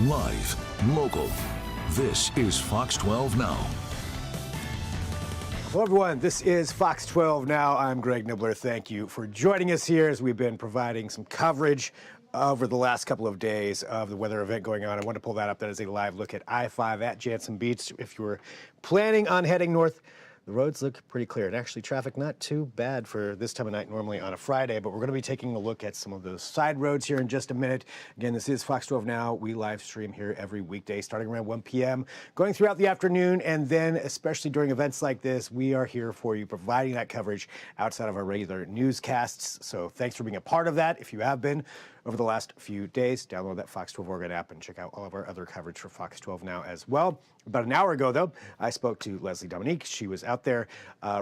Live, local. This is Fox 12 Now. Hello, everyone. This is Fox 12 Now. I'm Greg Nibbler. Thank you for joining us here as we've been providing some coverage over the last couple of days of the weather event going on. I want to pull that up. That is a live look at I-5 at Jantzen Beach. If you were planning on heading north, the roads look pretty clear. And actually, traffic not too bad for this time of night normally on a Friday, but we're going to be taking a look at some of those side roads here in just a minute. Again, this is Fox 12 Now. We live stream here every weekday starting around 1 p.m., going throughout the afternoon, and then especially during events like this, we are here for you providing that coverage outside of our regular newscasts. So thanks for being a part of that. If you have been over the last few days, download that Fox 12 Oregon app and check out all of our other coverage for Fox 12 Now as well. About an hour ago, though, I spoke to Leslie Dominique. She was out there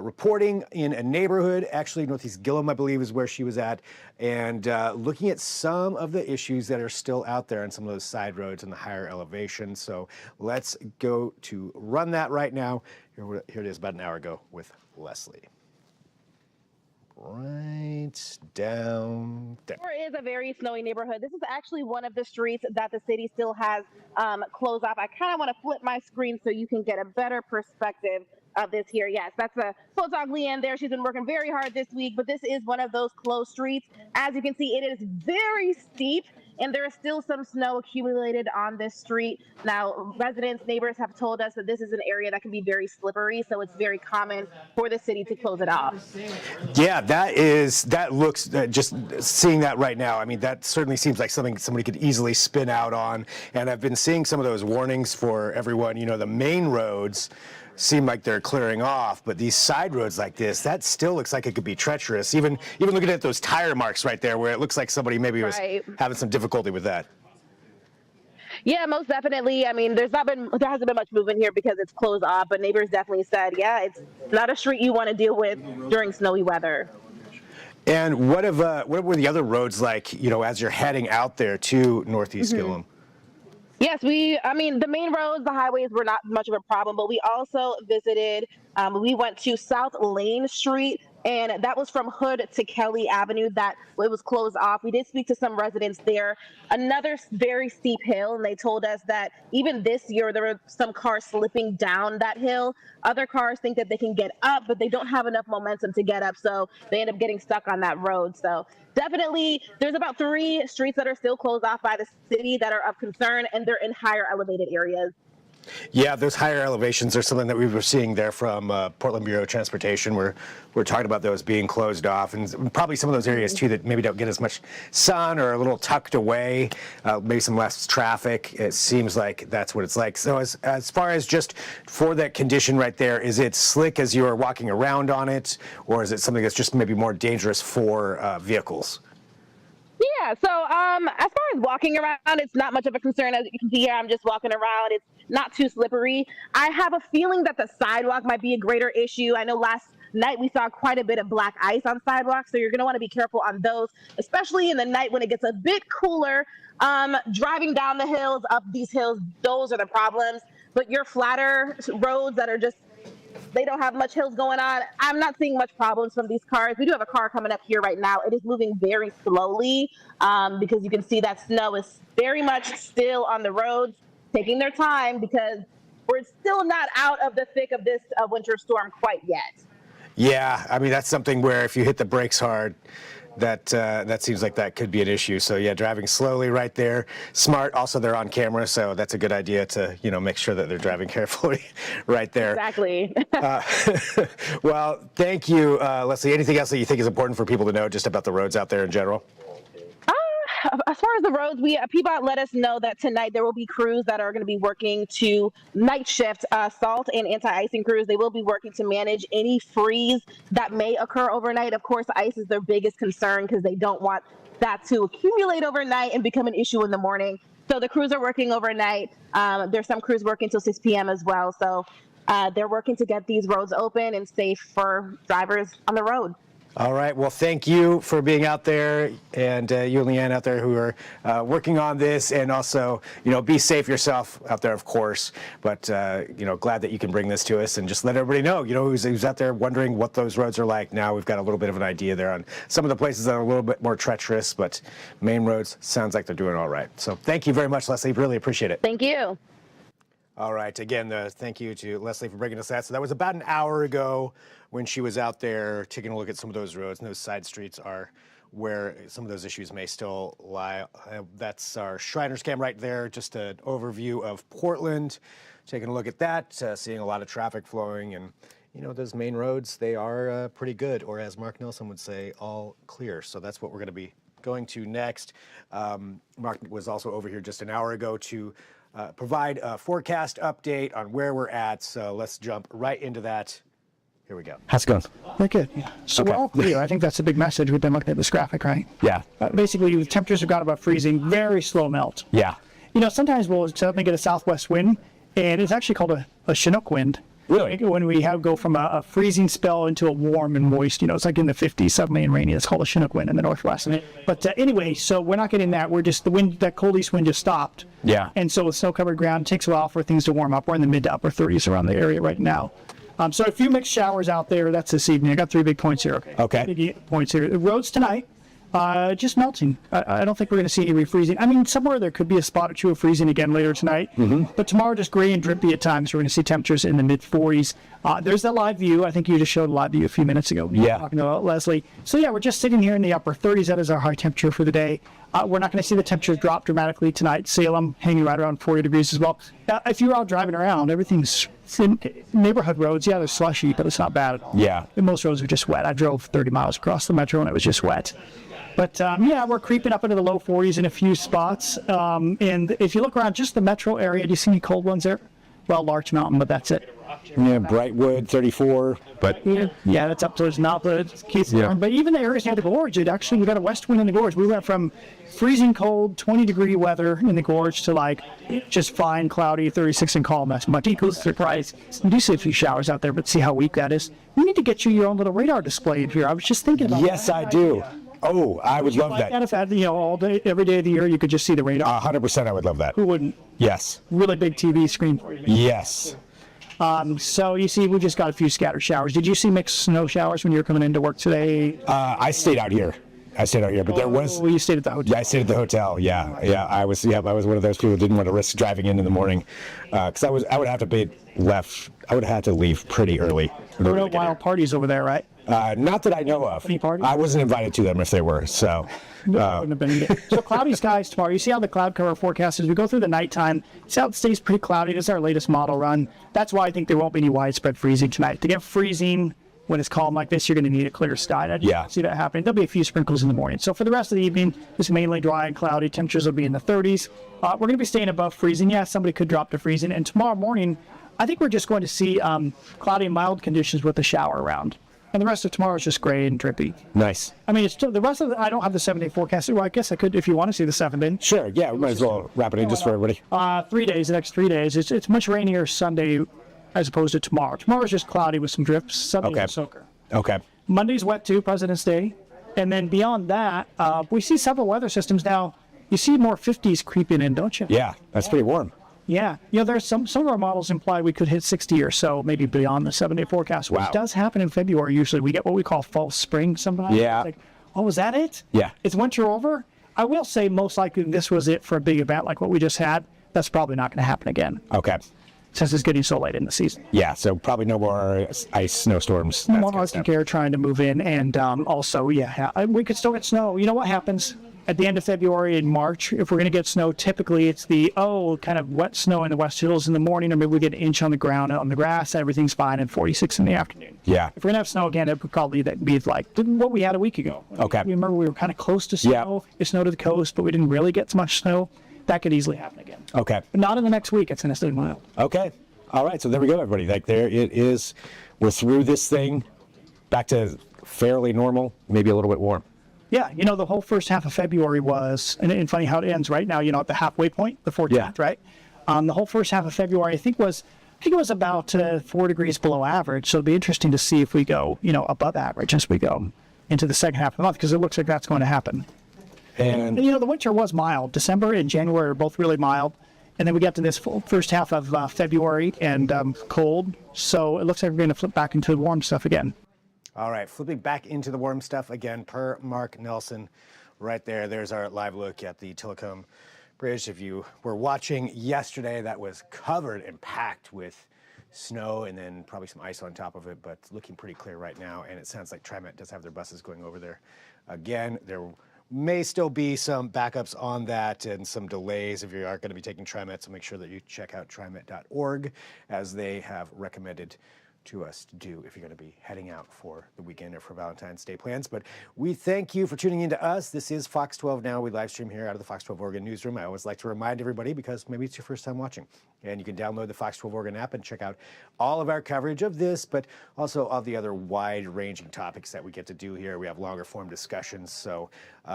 reporting in a neighborhood, actually Northeast Gillum, I believe, is where she was at, and looking at some of the issues that are still out there on some of those side roads and the higher elevations. So let's go to run that right now. Here it is about an hour ago with Leslie. Right down there. There is a very snowy neighborhood. This is actually one of the streets that the city still has closed off. I kind of want to flip my screen so you can get a better perspective of this here. Yes, that's a Full Dog Leanne there. She's been working very hard this week, but this is one of those closed streets. As you can see, it is very steep, and there is still some snow accumulated on this street. Now, residents, neighbors have told us that this is an area that can be very slippery, so it's very common for the city to close it off. Yeah, that looks, just seeing that right now, I mean, that certainly seems like something somebody could easily spin out on. And I've been seeing some of those warnings for everyone. You know, the main roads seem like they're clearing off, but these side roads like this, that still looks like it could be treacherous. Even looking at those tire marks right there, where it looks like somebody maybe was having some difficulty with that. Yeah, most definitely. I mean, there hasn't been much movement here because it's closed off, but neighbors definitely said, yeah, it's not a street you want to deal with during snowy weather. And what were the other roads like, you know, as you're heading out there to Northeast Gillum? Yes, the main roads, the highways were not much of a problem, but we also visited, we went to South Lane Street, and that was from Hood to Kelly Avenue, that it was closed off. We did speak to some residents there. Another very steep hill, and they told us that even this year there were some cars slipping down that hill. Other cars think that they can get up, but they don't have enough momentum to get up, so they end up getting stuck on that road. So definitely, there's about 3 streets that are still closed off by the city that are of concern, and they're in higher elevated areas. Yeah, those higher elevations are something that we were seeing there from Portland Bureau of Transportation. We're talking about those being closed off, and probably some of those areas too that maybe don't get as much sun or a little tucked away, maybe some less traffic. It seems like that's what it's like. So as far as just for that condition right there, is it slick as you are walking around on it, or is it something that's just maybe more dangerous for vehicles? Yeah, so as far as walking around, it's not much of a concern. As you can see here, I'm just walking around. It's not too slippery. I have a feeling that the sidewalk might be a greater issue. I know last night we saw quite a bit of black ice on sidewalks, so you're going to want to be careful on those, especially in the night when it gets a bit cooler. Driving down the hills, up these hills, those are the problems. But your flatter roads that are just, they don't have much hills going on, I'm not seeing much problems from these cars. We do have a car coming up here right now. It is moving very slowly because you can see that snow is very much still on the roads, taking their time because we're still not out of the thick of this winter storm quite yet. Yeah, I mean, that's something where if you hit the brakes hard, that seems like that could be an issue. So yeah, driving slowly right there. Smart. Also, they're on camera, so that's a good idea to, you know, make sure that they're driving carefully right there. Exactly. Well, thank you, Leslie. Anything else that you think is important for people to know just about the roads out there in general? As far as the roads, PBOT let us know that tonight there will be crews that are going to be working to night shift salt and anti-icing crews. They will be working to manage any freeze that may occur overnight. Of course, ice is their biggest concern because they don't want that to accumulate overnight and become an issue in the morning. So the crews are working overnight. There's some crews working till 6 p.m. as well. So they're working to get these roads open and safe for drivers on the road. All right. Well, thank you for being out there, and you and Leanne out there who are working on this, and also, be safe yourself out there, of course. But glad that you can bring this to us and just let everybody know, who's out there wondering what those roads are like. Now we've got a little bit of an idea there on some of the places that are a little bit more treacherous, but main roads sounds like they're doing all right. So thank you very much, Leslie. Really appreciate it. Thank you. All right. Again, thank you to Leslie for bringing us that. So that was about an hour ago when she was out there taking a look at some of those roads, and those side streets are where some of those issues may still lie. That's our Shriners cam right there, just an overview of Portland. Taking a look at that, seeing a lot of traffic flowing, and those main roads, they are pretty good, or as Mark Nelson would say, all clear. So that's what we're going to be going to next. Mark was also over here just an hour ago to provide a forecast update on where we're at. So let's jump right into that. Here we go. How's it going? They're good. Yeah. So we're all clear. I think that's the big message. We've been looking at this graphic, right? Yeah. Basically, the temperatures have got above freezing, very slow melt. Yeah. Sometimes we'll suddenly get a southwest wind, and it's actually called a Chinook wind. Really? When we go from a freezing spell into a warm and moist, it's like in the 50s, suddenly and rainy. It's called a Chinook wind in the northwest. But anyway, so we're not getting that. We're just, that cold east wind just stopped. Yeah. And so with snow-covered ground, it takes a while for things to warm up. We're in the mid to upper 30s around the area right now. So a few mixed showers out there. That's this evening. I got 3 big points here. Okay. Big points here. The roads tonight, just melting. I don't think we're going to see any refreezing. I mean, somewhere there could be a spot or two of freezing again later tonight. Mm-hmm. But tomorrow, just gray and drippy at times. We're going to see temperatures in the mid 40s. There's that live view. I think you just showed a live view a few minutes ago. Yeah. Talking about Leslie. So yeah, we're just sitting here in the upper 30s. That is our high temperature for the day. We're not going to see the temperatures drop dramatically tonight. Salem hanging right around 40 degrees as well. If you're out driving around, everything's in neighborhood roads. Yeah, they're slushy, but it's not bad at all. Yeah. And most roads are just wet. I drove 30 miles across the metro and it was just wet. But yeah, we're creeping up into the low 40s in a few spots. And if you look around just the metro area, do you see any cold ones there? Well, Larch Mountain, but that's it. Yeah, Brightwood, 34, but... Yeah, that's up towards Napa, Keith. Yeah. But even the areas near the gorge, we got a west wind in the gorge. We went from freezing cold, 20-degree weather in the gorge to just fine, cloudy, 36 and calm. That's much equal surprise. You do see a few showers out there, but see how weak that is. We need to get you your own little radar display in here. I was just thinking about Yes, I do. Oh, I would love that. If all day, every day of the year, you could just see the radar. 100% I would love that. Who wouldn't? Yes. Really big TV screen for you. Yes. So you see, we just got a few scattered showers. Did you see mixed snow showers when you were coming into work today? I stayed out here. But there was... Well, you stayed at the hotel. Yeah, I stayed at the hotel. Yeah. I was one of those people who didn't want to risk driving in the morning, because I would have to leave pretty early. There were no wild parties over there, right? Not that I know of. Any parties? I wasn't invited to them if they were, so... Wouldn't have been so cloudy skies tomorrow. You see how the cloud cover forecast is. We go through the nighttime. See how it stays pretty cloudy. This is our latest model run. That's why I think there won't be any widespread freezing tonight. To get freezing when it's calm like this, you're going to need a clear sky. I don't see that happening. There'll be a few sprinkles in the morning. So for the rest of the evening, it's mainly dry and cloudy. Temperatures will be in the 30s. We're going to be staying above freezing. Yeah, somebody could drop to freezing. And tomorrow morning, I think we're just going to see cloudy and mild conditions with a shower around. And the rest of tomorrow is just gray and drippy. Nice. I mean, it's still the rest of I don't have the 7-day forecast. Well, I guess I could if you want to see the 7-day. Sure. Yeah, we might as well wrap it in just for everybody. 3 days. The next 3 days. It's much rainier Sunday as opposed to tomorrow. Tomorrow's just cloudy with some drifts. Sunday's a soaker. Okay. Monday's wet too, President's Day, and then beyond that, we see several weather systems now. You see more 50s creeping in, don't you? Yeah, that's pretty warm. Yeah, there's some of our models imply we could hit 60 or so, maybe beyond the 7-day forecast, which does happen in February. Usually we get what we call false spring sometimes. Yeah. It's like, oh, was that it? Yeah. It's winter over? I will say most likely this was it for a big event like what we just had. That's probably not going to happen again. Okay. Since it's getting so late in the season. Yeah, so probably no more ice snowstorms. More Arctic air trying to move in, and also, we could still get snow. You know what happens? At the end of February and March, if we're going to get snow, typically it's kind of wet snow in the West Hills in the morning, or maybe we get an inch on the ground, on the grass, everything's fine, and 46 in the afternoon. Yeah. If we're going to have snow again, it would probably be like what we had a week ago. Okay. Remember we were kind of close to snow. Yeah. It snowed to the coast, but we didn't really get so much snow. That could easily happen again. Okay. But not in the next week. It's going to stay mild. Okay. All right. So there we go, everybody. There it is. We're through this thing. Back to fairly normal, maybe a little bit warm. Yeah, the whole first half of February was, and funny how it ends right now, at the halfway point, the 14th, right? The whole first half of February, I think it was about 4 degrees below average. So it'll be interesting to see if we go, above average as we go. into the second half of the month because it looks like that's going to happen. And you know, the winter was mild. December and January are both really mild. And then we get to this first half of February and cold. So it looks like we're going to flip back into the warm stuff again. All right, flipping back into the warm stuff again per Mark Nelson right there. There's our live look at the Tillicum Bridge. If you were watching yesterday, that was covered and packed with snow and then probably some ice on top of it, but it's looking pretty clear right now. And it sounds like TriMet does have their buses going over there again. There may still be some backups on that and some delays if you are going to be taking TriMet, so make sure that you check out trimet.org as they have recommended to us to do if you're going to be heading out for the weekend or for Valentine's Day plans. But we thank you for tuning in to us. This is Fox 12 Now. We live stream here out of the Fox 12 Oregon newsroom. I always like to remind everybody because maybe it's your first time watching. And you can download the Fox 12 Oregon app and check out all of our coverage of this, but also all the other wide-ranging topics that we get to do here. We have longer form discussions, so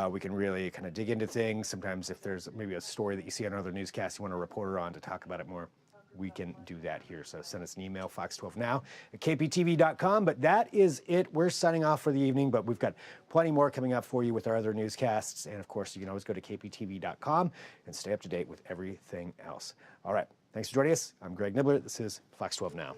we can really kind of dig into things. Sometimes if there's maybe a story that you see on another newscast you want a reporter on to talk about it more, we can do that here. So send us an email, fox12now@kptv.com. But that is it. We're signing off for the evening, but we've got plenty more coming up for you with our other newscasts. And of course, you can always go to kptv.com and stay up to date with everything else. All right. Thanks for joining us. I'm Greg Nibbler. This is Fox 12 Now.